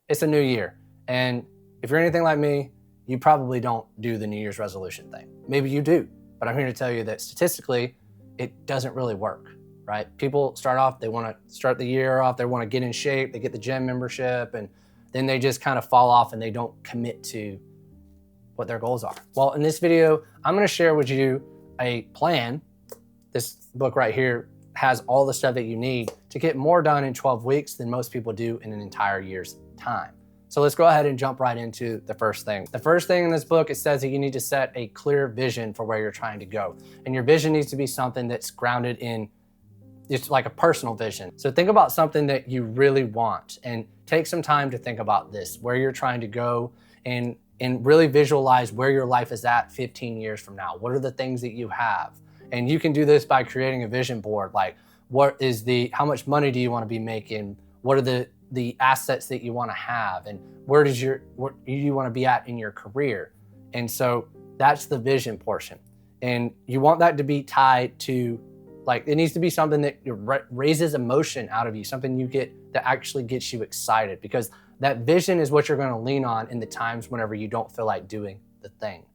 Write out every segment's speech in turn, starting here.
it's a new year. And if you're anything like me, you probably don't do the New Year's resolution thing. Maybe you do, but I'm here to tell you that statistically, it doesn't really work, right? People start off, they want to start the year off, they want to get in shape, they get the gym membership, and then they just kind of fall off and they don't commit to what their goals are. Well, in this video, I'm going to share with you a plan. This book right here has all the stuff that you need to get more done in 12 weeks than most people do in an entire year's time. So let's go ahead and jump right into the first thing. The first thing in this book, it says that you need to set a clear vision for where you're trying to go. And your vision needs to be something that's grounded in, it's like a personal vision. So think about something that you really want and take some time to think about this, where you're trying to go, and really visualize where your life is at 15 years from now. What are the things that you have? And you can do this by creating a vision board. Like, how much money do you want to be making? What are the assets that you want to have? And where do you want to be at in your career? And so that's the vision portion. And you want that to be tied to, like, it needs to be something that raises emotion out of you, something you get that actually gets you excited, because that vision is what you're going to lean on in the times whenever you don't feel like doing the thing.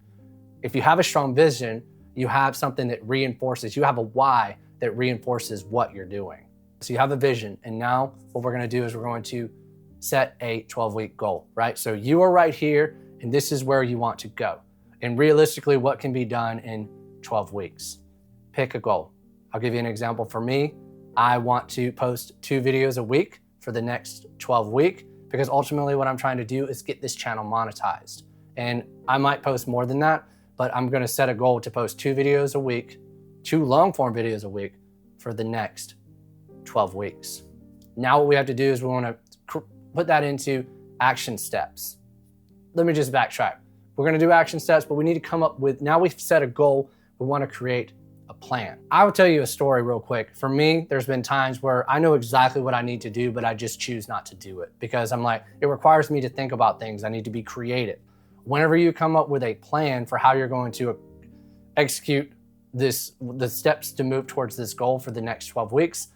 If you have a strong vision, you have something that reinforces, you have a why that reinforces what you're doing. So you have a vision, and now what we're going to do is we're going to set a 12-week goal, right? So you are right here, and this is where you want to go. And realistically, what can be done in 12 weeks? Pick a goal. I'll give you an example. For me, I want to post 2 videos a week for the next 12 weeks, because ultimately what I'm trying to do is get this channel monetized. And I might post more than that, but I'm going to set a goal to post 2 videos a week, 2 long form videos a week for the next 12 weeks. Now what we have to do is we want to put that into action steps. Let me just backtrack. We're going to do action steps, but we need to come up with, now we've set a goal, we want to create a plan. I will tell you a story real quick. For me, there's been times where I know exactly what I need to do, but I just choose not to do it because I'm like, it requires me to think about things. I need to be creative. Whenever you come up with a plan for how you're going to execute the steps to move towards this goal for the next 12 weeks,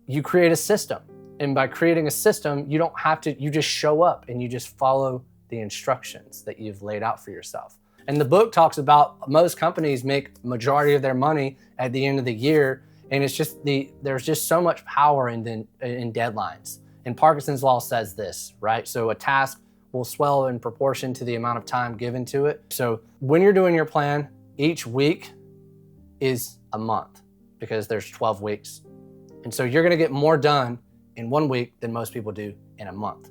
you create a system. And by creating a system, you don't have to, you just show up and you just follow the instructions that you've laid out for yourself. And the book talks about most companies make majority of their money at the end of the year. And it's just there's just so much power in deadlines. And Parkinson's law says this, right? So a task will swell in proportion to the amount of time given to it. So when you're doing your plan, each week is a month because there's 12 weeks. And so you're gonna get more done in 1 week than most people do in a month.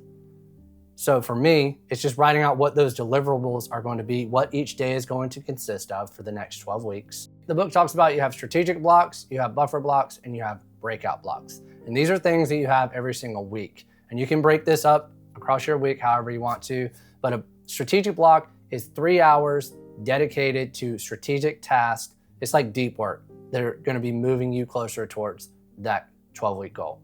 So for me, it's just writing out what those deliverables are going to be, what each day is going to consist of for the next 12 weeks. The book talks about you have strategic blocks, you have buffer blocks, and you have breakout blocks. And these are things that you have every single week. And you can break this up across your week however you want to, but a strategic block is 3 hours dedicated to strategic tasks. It's like deep work. They're going to be moving you closer towards that 12-week goal.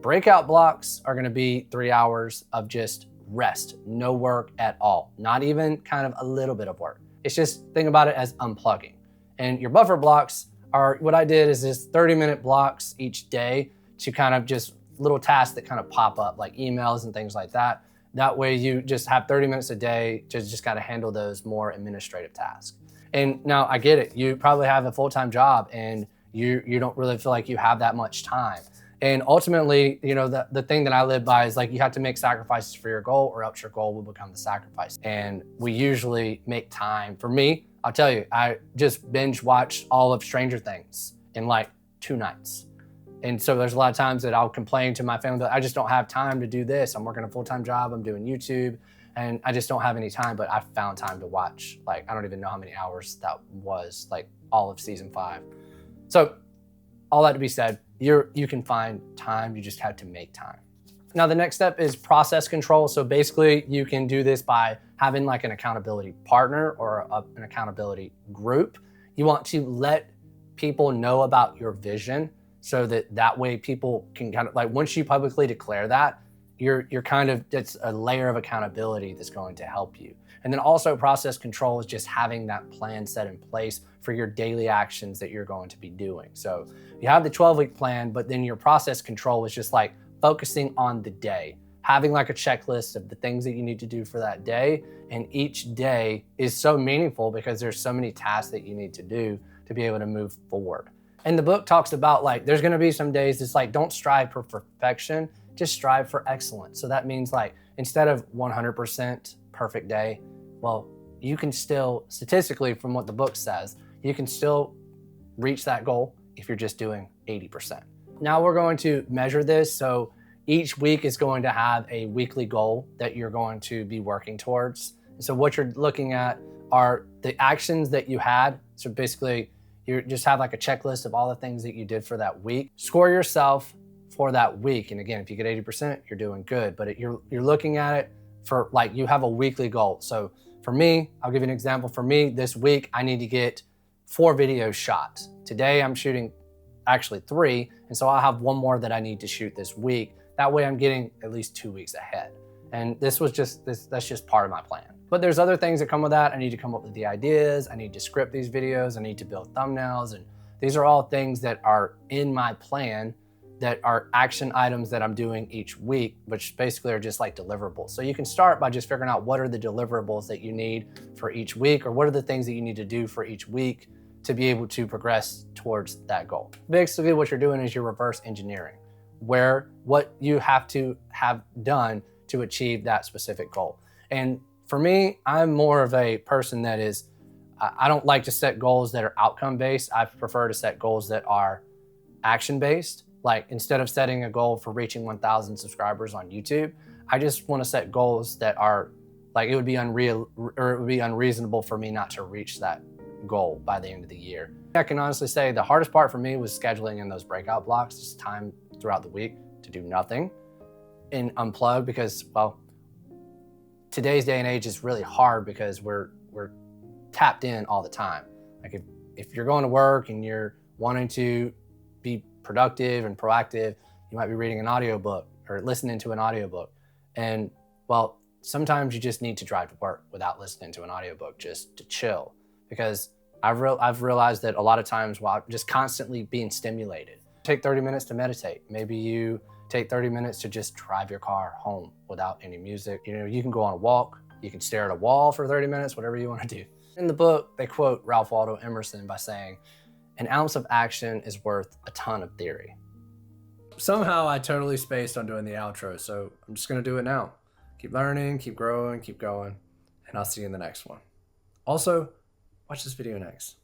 Breakout blocks are going to be 3 hours of just rest, no work at all, not even kind of a little bit of work. It's just, think about it as unplugging. And your buffer blocks are, what I did is this 30-minute blocks each day to kind of just little tasks that kind of pop up, like emails and things like that. That way you just have 30 minutes a day to just kind of handle those more administrative tasks. And now I get it, you probably have a full-time job and you don't really feel like you have that much time. And ultimately, you know, the thing that I live by is like, you have to make sacrifices for your goal or else your goal will become the sacrifice. And we usually make time. For me, I'll tell you, I just binge watched all of Stranger Things in like 2 nights. And so there's a lot of times that I'll complain to my family that I just don't have time to do this. I'm working a full-time job, I'm doing YouTube, and I just don't have any time, but I found time to watch, like, I don't even know how many hours that was, like all of season 5. So all that to be said, you can find time, you just have to make time. Now the next step is process control. So basically you can do this by having like an accountability partner or an accountability group. You want to let people know about your vision so that way people can kind of, like, once you publicly declare that, you're kind of, it's a layer of accountability that's going to help you. And then also process control is just having that plan set in place for your daily actions that you're going to be doing. So you have the 12-week plan, but then your process control is just like focusing on the day. having like a checklist of the things that you need to do for that day. And each day is so meaningful because there's so many tasks that you need to do to be able to move forward. And the book talks about like, there's gonna be some days it's like, don't strive for perfection, just strive for excellence. So that means like, instead of 100% perfect day, well, you can still, statistically from what the book says, you can still reach that goal if you're just doing 80%. Now we're going to measure this. So each week is going to have a weekly goal that you're going to be working towards. So what you're looking at are the actions that you had. So basically, you just have like a checklist of all the things that you did for that week. Score yourself for that week. And again, if you get 80%, you're doing good. But you're looking at it for like, you have a weekly goal. So for me, I'll give you an example. For me, this week, I need to get 4 videos shot. Today, I'm shooting actually 3. And so I'll have 1 more that I need to shoot this week. That way I'm getting at least 2 weeks ahead. And that's just part of my plan. But there's other things that come with that. I need to come up with the ideas. I need to script these videos. I need to build thumbnails. And these are all things that are in my plan that are action items that I'm doing each week, which basically are just like deliverables. So you can start by just figuring out what are the deliverables that you need for each week, or what are the things that you need to do for each week to be able to progress towards that goal. Basically what you're doing is you're reverse engineering what you have to have done to achieve that specific goal. And for me, I'm more of a person that is, I don't like to set goals that are outcome-based. I prefer to set goals that are action-based. Like instead of setting a goal for reaching 1,000 subscribers on YouTube, I just want to set goals that are like, it would be unreasonable for me not to reach that goal by the end of the year. I can honestly say the hardest part for me was scheduling in those breakout blocks, just time throughout the week to do nothing and unplug, because, well, today's day and age is really hard because we're tapped in all the time. Like if you're going to work and you're wanting to be productive and proactive, you might be reading an audiobook or listening to an audiobook. And well, sometimes you just need to drive to work without listening to an audiobook, just to chill. Because I've realized that a lot of times while just constantly being stimulated, take 30 minutes to meditate. Maybe you take 30 minutes to just drive your car home without any music. You know, you can go on a walk, you can stare at a wall for 30 minutes, whatever you want to do. In the book, they quote Ralph Waldo Emerson by saying, "An ounce of action is worth a ton of theory." Somehow I totally spaced on doing the outro, so I'm just gonna do it now. Keep learning, keep growing, keep going, and I'll see you in the next one. Also, watch this video next.